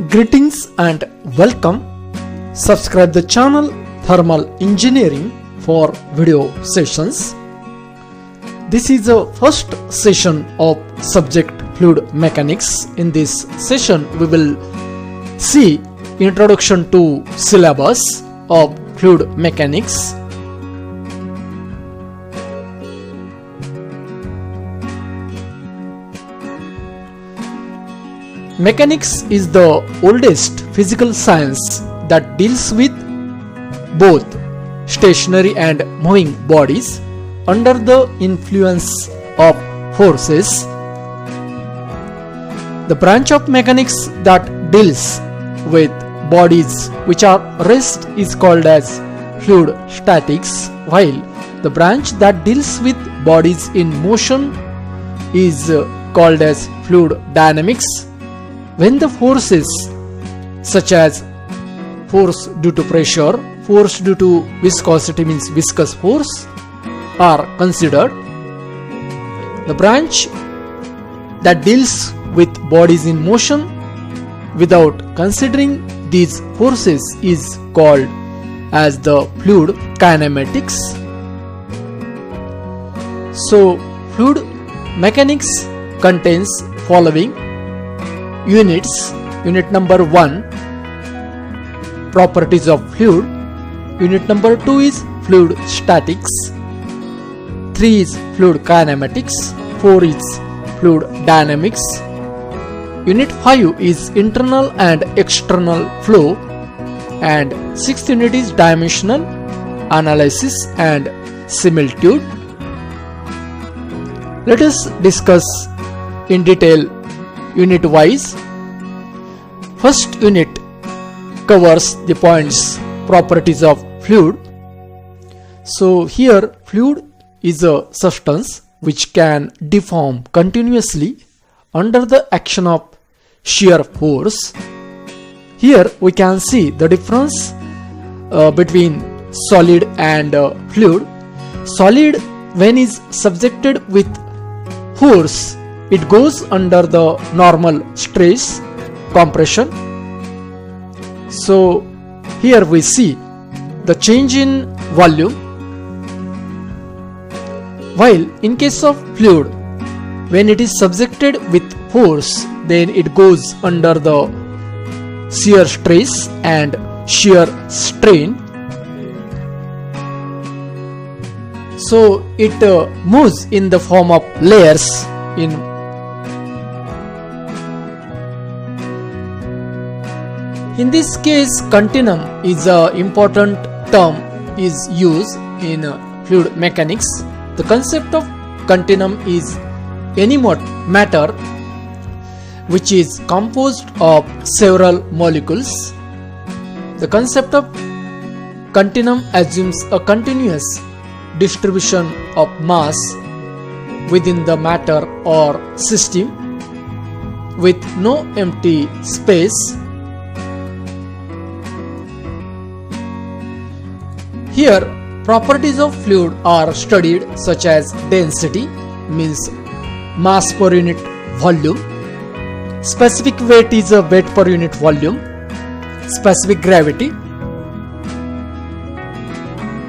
Greetings and welcome. Subscribe the channel Thermal Engineering for video sessions. This is the first session of subject fluid mechanics. In this session we will see introduction to syllabus of fluid mechanics. Mechanics is the oldest physical science that deals with both stationary and moving bodies under the influence of forces. The branch of mechanics that deals with bodies which are at rest is called as fluid statics, while the branch that deals with bodies in motion is called as fluid dynamics. When the forces such as force due to pressure, force due to viscosity means viscous force are considered, the branch that deals with bodies in motion without considering these forces is called as the fluid kinematics. So fluid mechanics contains following units. Unit number 1, properties of fluid. Unit number 2 is fluid statics. 3 is fluid kinematics. 4 is fluid dynamics. Unit 5 is internal and external flow, and 6th unit is dimensional analysis and similitude. Let us discuss in detail unit wise. First unit covers the points properties of fluid. So here fluid is a substance which can deform continuously under the action of shear force. Here we can see the difference between solid and fluid. Solid, when is subjected with force, it goes under the normal stress compression. So here we see the change in volume, while in case of fluid, when it is subjected with force, then it goes under the shear stress and shear strain. So it moves in the form of layers. In this case, continuum is an important term is used in fluid mechanics. The concept of continuum is any matter which is composed of several molecules. The concept of continuum assumes a continuous distribution of mass within the matter or system with no empty space. Here properties of fluid are studied, such as density means mass per unit volume, specific weight is a weight per unit volume, specific gravity,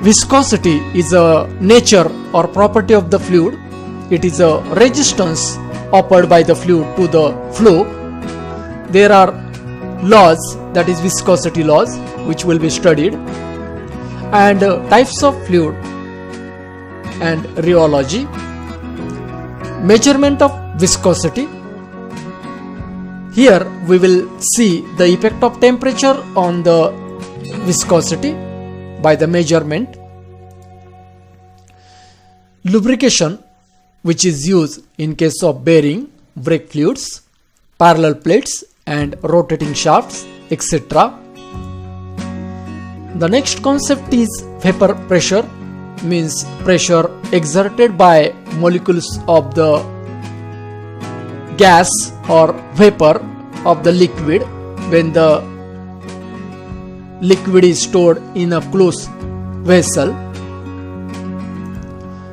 viscosity is a nature or property of the fluid. It is a resistance offered by the fluid to the flow. There are laws, that is viscosity laws, which will be studied, and types of fluid and rheology. Measurement of viscosity. Here we will see the effect of temperature on the viscosity by the measurement. Lubrication, which is used in case of bearing, brake fluids, parallel plates and rotating shafts, etc. The next concept is vapor pressure, means pressure exerted by molecules of the gas or vapor of the liquid when the liquid is stored in a closed vessel.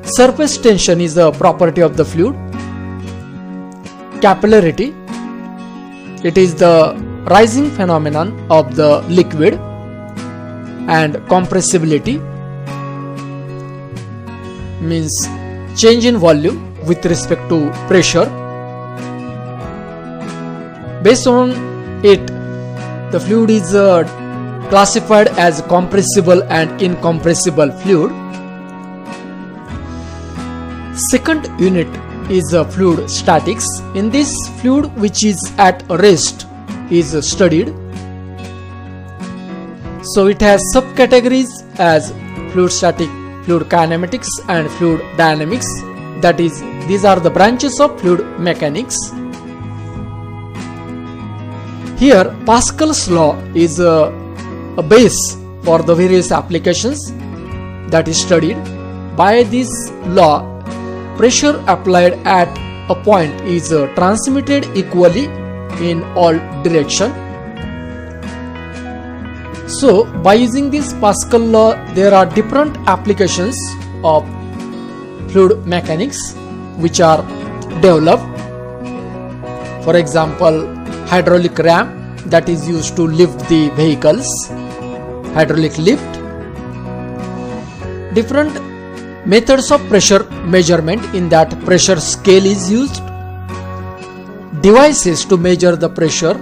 Surface tension is a property of the fluid. Capillarity, It is the rising phenomenon of the liquid, and compressibility means change in volume with respect to pressure. Based on it, the fluid is classified as compressible and incompressible fluid. Second unit is fluid statics. In this, fluid which is at rest is studied. So it has subcategories as fluid static, fluid kinematics and fluid dynamics. That is, these are the branches of fluid mechanics. Here Pascal's law is a base for the various applications that is studied. By this law, pressure applied at a point is transmitted equally in all directions. So by using this Pascal law, there are different applications of fluid mechanics which are developed. For example, hydraulic ram that is used to lift the vehicles, hydraulic lift. Different methods of pressure measurement, in that pressure scale is used. Devices to measure the pressure,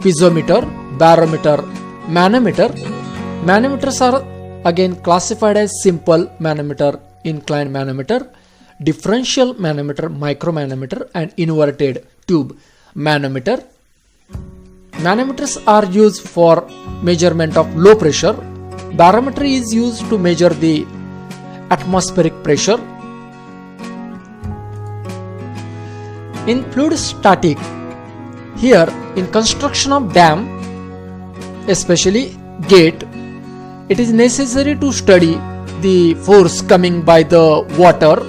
piezometer, barometer, manometer. Manometers are again classified as simple manometer, inclined manometer, differential manometer, micromanometer and inverted tube manometer. Manometers are used for measurement of low pressure. Barometer is used to measure the atmospheric pressure. In fluid static, here in construction of dam, especially gate, it is necessary to study the force coming by the water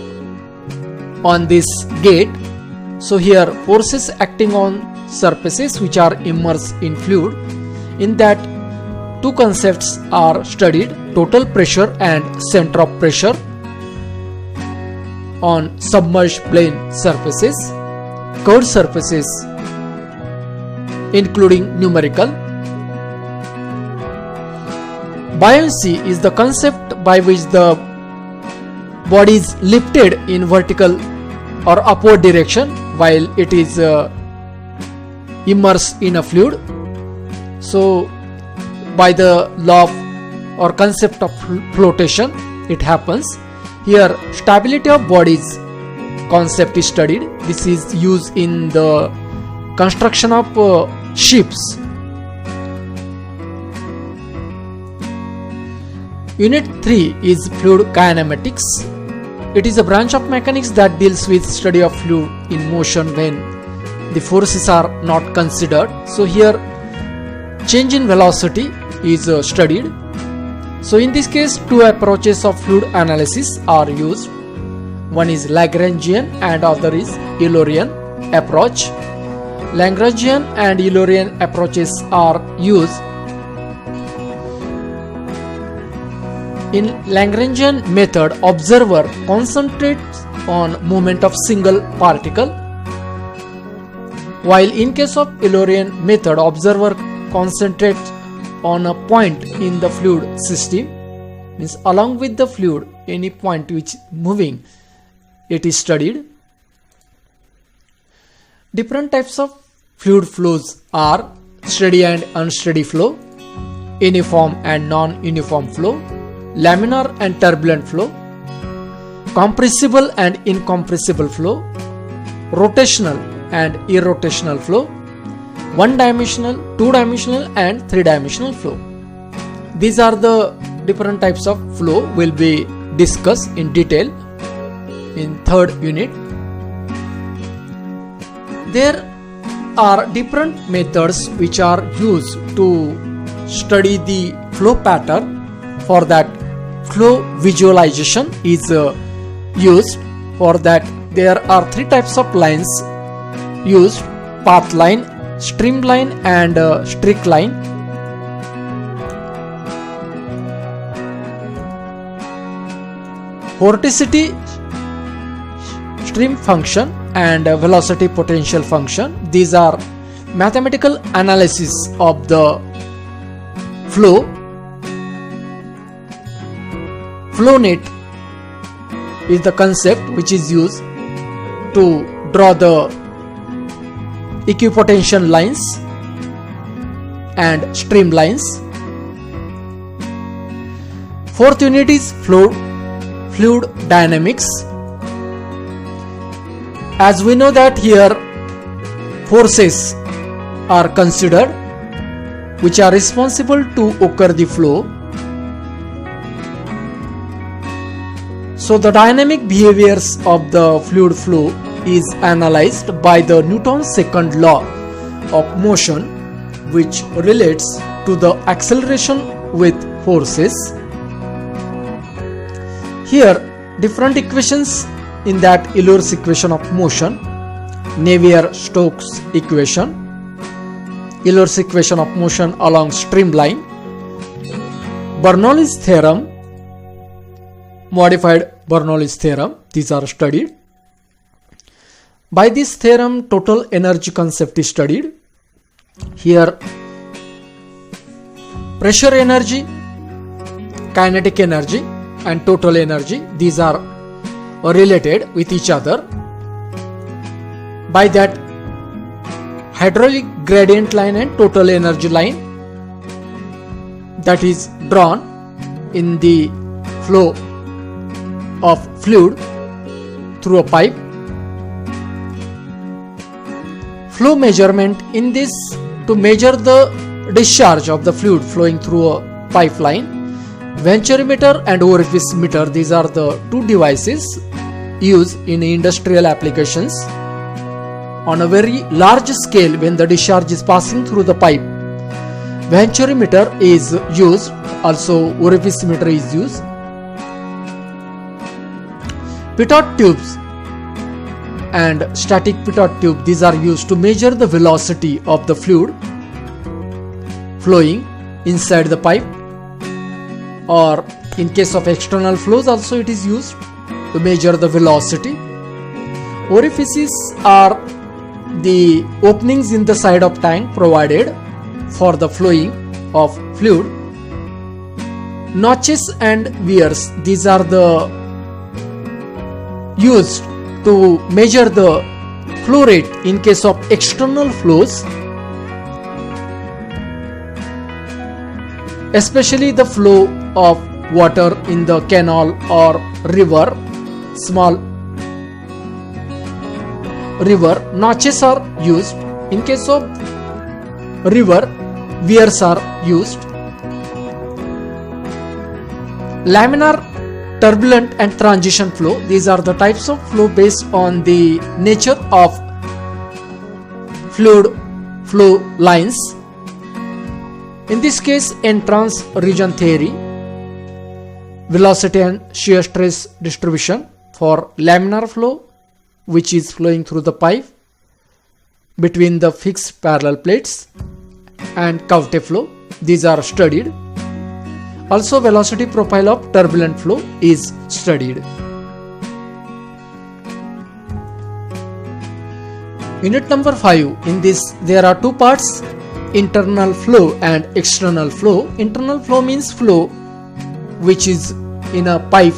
on this gate. So here forces acting on surfaces which are immersed in fluid. In that, two concepts are studied: total pressure and center of pressure on submerged plane surfaces, curved surfaces including numerical. Buoyancy is the concept by which the body is lifted in vertical or upward direction while it is immersed in a fluid. So by the law of or concept of flotation it happens. Here stability of bodies concept is studied. This is used in the construction of ships. Unit 3 is fluid kinematics. It is a branch of mechanics that deals with study of fluid in motion when the forces are not considered. So here change in velocity is studied. So in this case, two approaches of fluid analysis are used. One is Lagrangian and other is Eulerian approach. Lagrangian and Eulerian approaches are used. In Lagrangian method, observer concentrates on movement of single particle, while in case of Eulerian method, observer concentrates on a point in the fluid system, means along with the fluid any point which moving, it is studied. Different types of fluid flows are steady and unsteady flow, uniform and non-uniform flow, laminar and turbulent flow, compressible and incompressible flow, rotational and irrotational flow, one-dimensional, two-dimensional and three-dimensional flow. These are the different types of flow will be discussed in detail in third unit. There are different methods which are used to study the flow pattern. For that, flow visualization is used. For that, there are three types of lines used: path line, streamline and streak line. Vorticity, stream function and velocity potential function, these are mathematical analysis of the flow net is the concept which is used to draw the equipotential lines and streamlines. Fourth unit is fluid dynamics. As we know that here forces are considered which are responsible to occur the flow. So the dynamic behaviors of the fluid flow is analyzed by the Newton's second law of motion, which relates to the acceleration with forces. Here different equations in that Euler's equation of motion, Navier-Stokes equation, Euler's equation of motion along streamline, Bernoulli's theorem, modified Bernoulli's theorem, these are studied. By this theorem, total energy concept is studied. Here pressure energy, kinetic energy and total energy, these are related with each other. By that, hydraulic gradient line and total energy line that is drawn in the flow of fluid through a pipe. Flow measurement, in this, to measure the discharge of the fluid flowing through a pipeline, venturimeter and orifice meter, these are the two devices used in industrial applications. On a very large scale, when the discharge is passing through the pipe, venturimeter is used, also orifice meter is used. Pitot tubes and static pitot tube, these are used to measure the velocity of the fluid flowing inside the pipe, or in case of external flows also it is used to measure the velocity. Orifices are the openings in the side of tank provided for the flowing of fluid. Notches and weirs, these are the used to measure the flow rate in case of external flows, especially the flow of water in the canal or river, small river. Notches are used. In case of river, weirs are used. Laminar, turbulent and transition flow, these are the types of flow based on the nature of fluid flow lines. In this case, entrance region theory, velocity and shear stress distribution for laminar flow, which is flowing through the pipe between the fixed parallel plates, and Coulter flow, these are studied. Also, velocity profile of turbulent flow is studied. Unit number 5. In this, there are two parts: internal flow and external flow. Internal flow means flow which is in a pipe.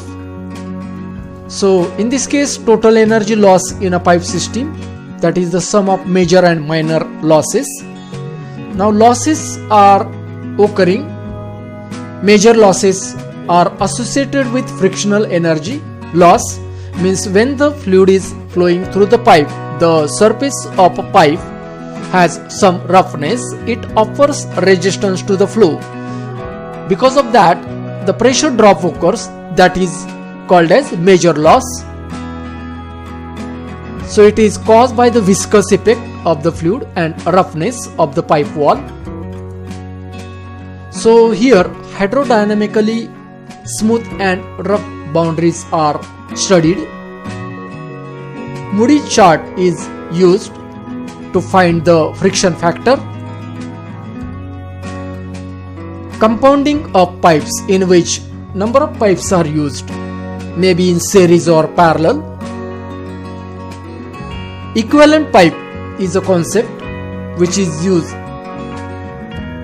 So, in this case, total energy loss in a pipe system, that is the sum of major and minor losses. Now, losses are occurring. Major losses are associated with frictional energy loss, means when the fluid is flowing through the pipe, the surface of a pipe has some roughness, it offers resistance to the flow. Because of that, the pressure drop occurs, that is called as major loss. So it is caused by the viscous effect of the fluid and roughness of the pipe wall. So here hydrodynamically smooth and rough boundaries are studied. Moody's chart is used to find the friction factor. Compounding of pipes, in which number of pipes are used, maybe in series or parallel. Equivalent pipe is a concept which is used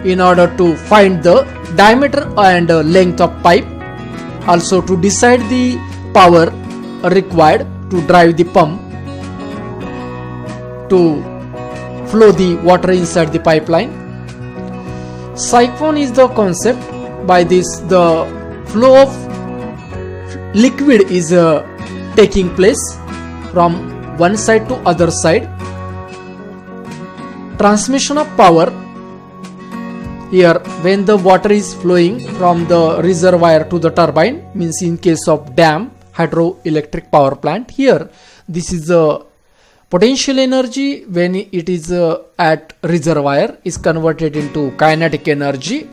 in order to find the diameter and length of pipe, also to decide the power required to drive the pump to flow the water inside the pipeline. Siphon is the concept. By this, the flow of liquid is taking place from one side to other side. Transmission of power. Here, when the water is flowing from the reservoir to the turbine, means in case of dam, hydroelectric power plant, here this is a potential energy. When it is at reservoir, is converted into kinetic energy,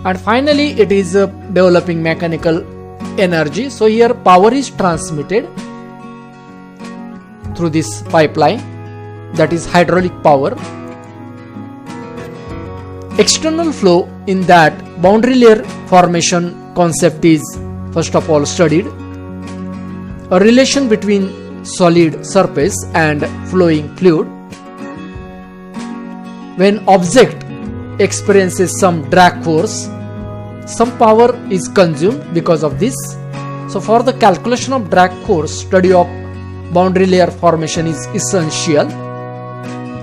and finally it is developing mechanical energy. So here power is transmitted through this pipeline, that is hydraulic power. External flow, in that boundary layer formation concept is first of all studied. A relation between solid surface and flowing fluid. When object experiences some drag force, some power is consumed because of this. So for the calculation of drag force, study of boundary layer formation is essential.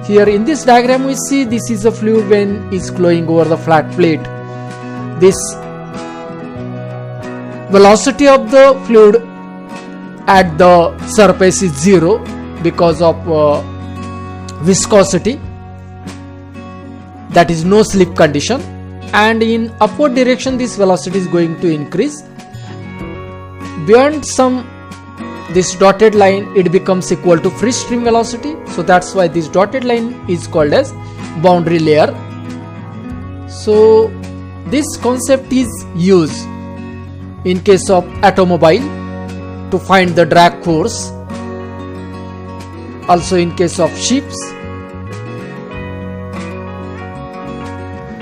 Here in this diagram we see this is a fluid when is flowing over the flat plate. This velocity of the fluid at the surface is 0 because of viscosity, that is no slip condition, and in upward direction this velocity is going to increase. Beyond this dotted line, it becomes equal to free stream velocity. So that's why this dotted line is called as boundary layer. So this concept is used in case of automobile to find the drag force, also in case of ships.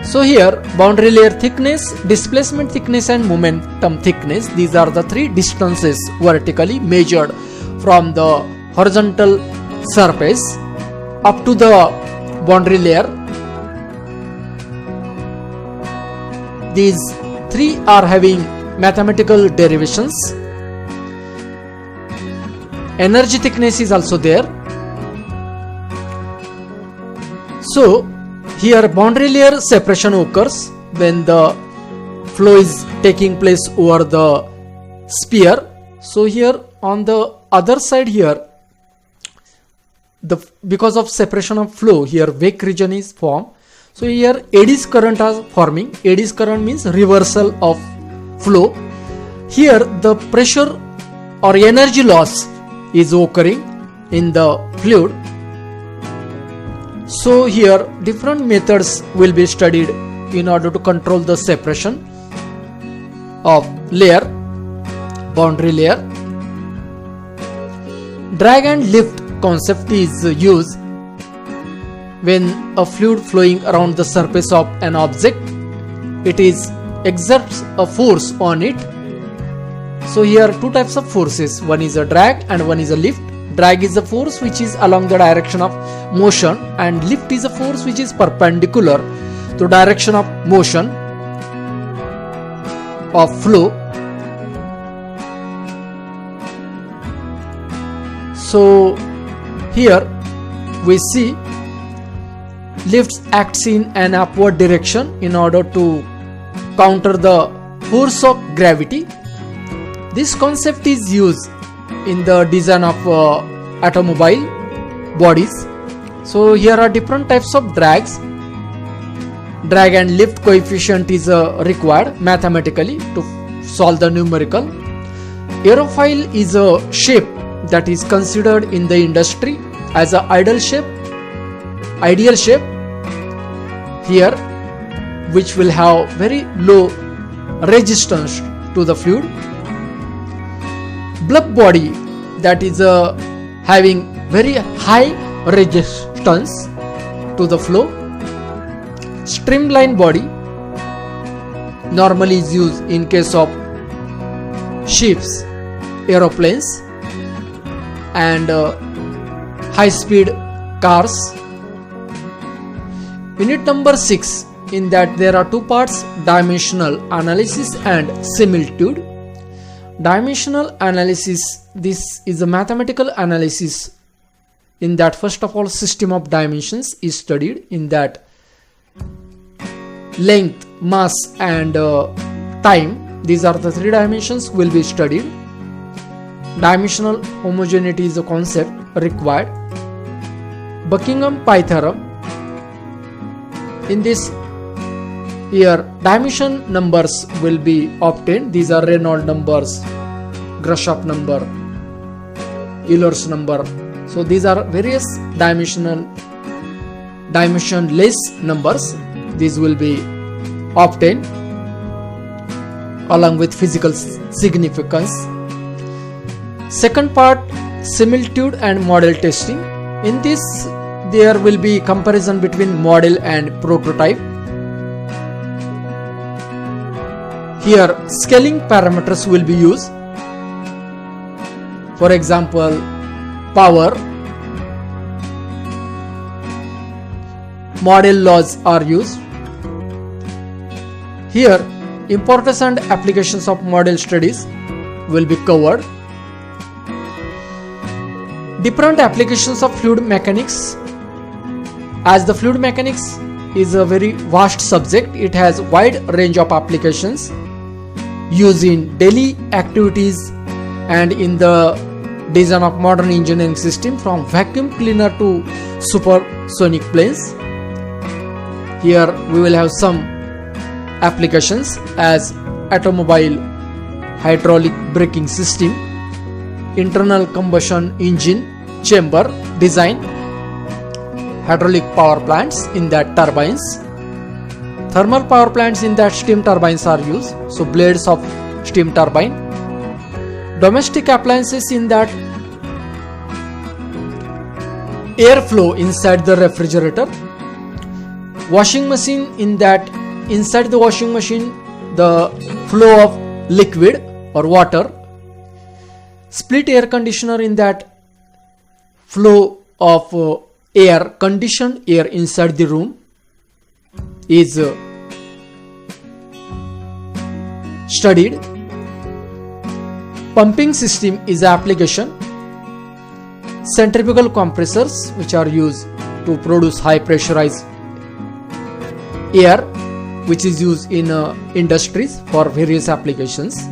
So here boundary layer thickness, displacement thickness and momentum thickness, these are the three distances vertically measured from the horizontal surface up to the boundary layer. These three are having mathematical derivations. Energy thickness is also there. So here boundary layer separation occurs when the flow is taking place over the sphere. So here on the other side, here because of separation of flow, here wake region is formed. So here eddies current are forming. Eddies current means reversal of flow. Here the pressure or energy loss is occurring in the fluid. So here different methods will be studied in order to control the separation of layer, boundary layer. Drag and lift concept is used when a fluid flowing around the surface of an object, it exerts a force on it. So here two types of forces, one is a drag and one is a lift. Drag is the force which is along the direction of motion, and lift is a force which is perpendicular to direction of motion of flow. So here we see lifts acts in an upward direction in order to counter the force of gravity. This concept is used in the design of automobile bodies. So here are different types of drags. Drag and lift coefficient is required mathematically to solve the numerical. Aerofoil is a shape that is considered in the industry as an ideal shape here, which will have very low resistance to the fluid. Block body, that is having very high resistance to the flow. Streamline body normally is used in case of ships, aeroplanes and high speed cars. Unit number 6, in that there are two parts, dimensional analysis and similitude. Dimensional analysis, this is a mathematical analysis in that first of all system of dimensions is studied, in that length, mass and time, these are the three dimensions will be studied. Dimensional homogeneity is a concept required. Buckingham Pi theorem, in this here dimension numbers will be obtained. These are Reynolds numbers, Grashof number, Euler's number. So these are various dimensionless numbers. These will be obtained along with physical significance. Second part, similitude and model testing. In this there will be comparison between model and prototype. Here scaling parameters will be used. For example, power, model laws are used. Here importance and applications of model studies will be covered. Different applications of fluid mechanics. As the fluid mechanics is a very vast subject, it has wide range of applications used in daily activities and in the design of modern engineering system, from vacuum cleaner to supersonic planes. Here we will have some applications as automobile hydraulic braking system, internal combustion engine chamber design, hydraulic power plants, in that turbines, thermal power plants, in that steam turbines are used, so blades of steam turbine, domestic appliances, in that airflow inside the refrigerator, washing machine, in that inside the washing machine the flow of liquid or water, split air conditioner, in that flow of air, conditioned air inside the room is studied. Pumping system is an application. Centrifugal compressors, which are used to produce high pressurized air, which is used in industries for various applications.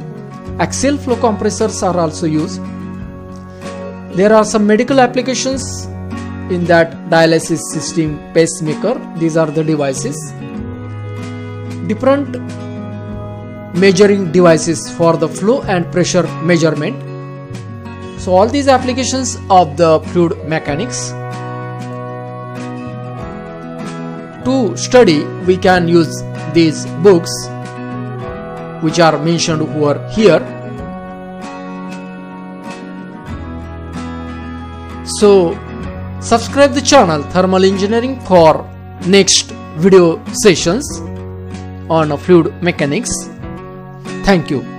Axial flow compressors are also used. There are some medical applications, in that dialysis system, pacemaker, these are the devices. Different measuring devices for the flow and pressure measurement. So all these applications of the fluid mechanics. To study we can use these books which are mentioned over here. So subscribe the channel Thermal Engineering for next video sessions on fluid mechanics. Thank you.